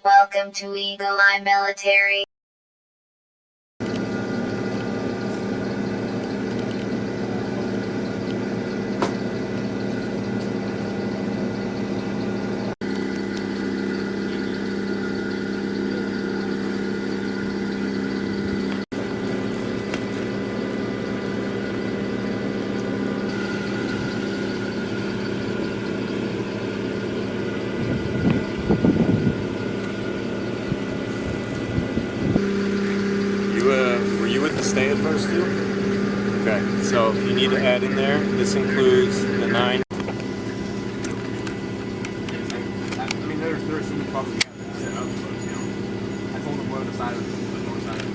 Welcome to Eagle Eye Military. Were you with the stay at first too? Okay, so if you need to add in there, this includes the 9. I mean, there's some probably set up, but you know, I told them we're on the side of the north side of the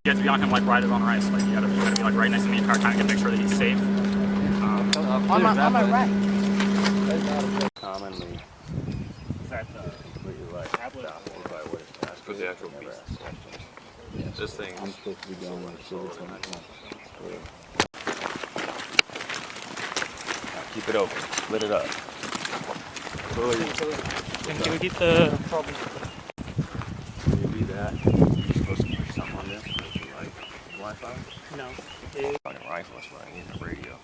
You have to be on him like right on ice. Like you gotta be like right next to me the entire time to make sure that he's safe. On my right. Commonly, Is that for the actual beast. This thing. I'm supposed to be going like silver. Keep it open. Lit it up. Can we get the Maybe that. You're supposed to put something on this. Like Wi-Fi. no? Fucking rifle is what I need. A radio.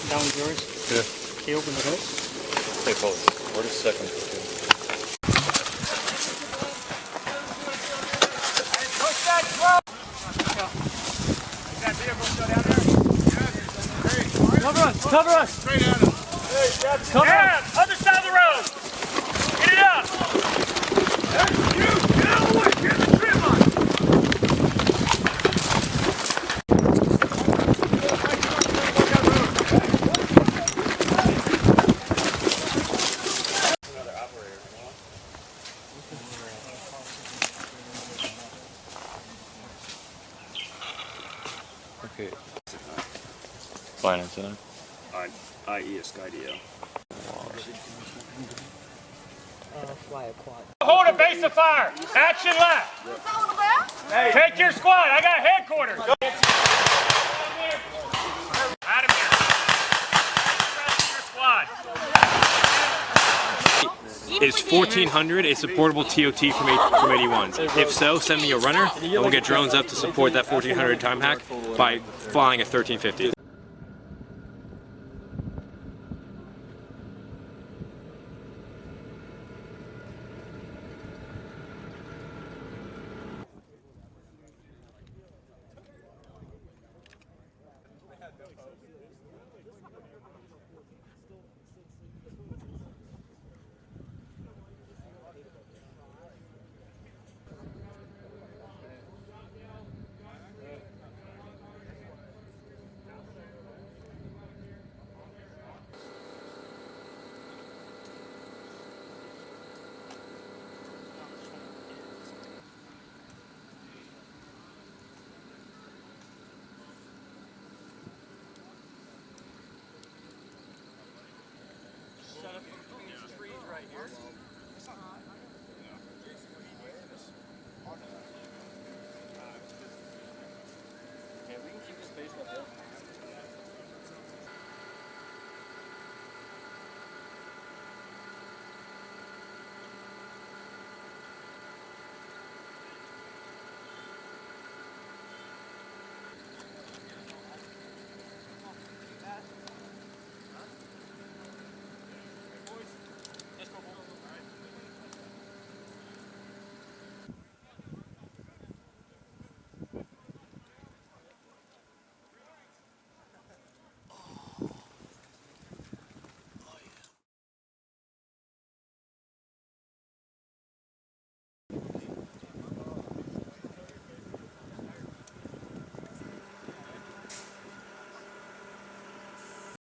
That one's yours? Yeah. Can you open the hood? Hey, hold. Where does second? Push that truck! Is that vehicle still down there? Cover us! Cover us! Straight at us! Cover us! Other side of the road! Get it up! Hey, you! Get out of the way! Get in the trim line! Okay. Finance, isn't it? IE is Skydio. Fly a quad. Hold a base of fire! Action left! Hey. Take your squad! I got headquarters! Out of here! Your squad! Is 1400 a supportable TOT from 81s? If so, send me a runner, and we'll get drones up to support that 1400 time hack by flying a 1350. Okay, we can keep this base up there.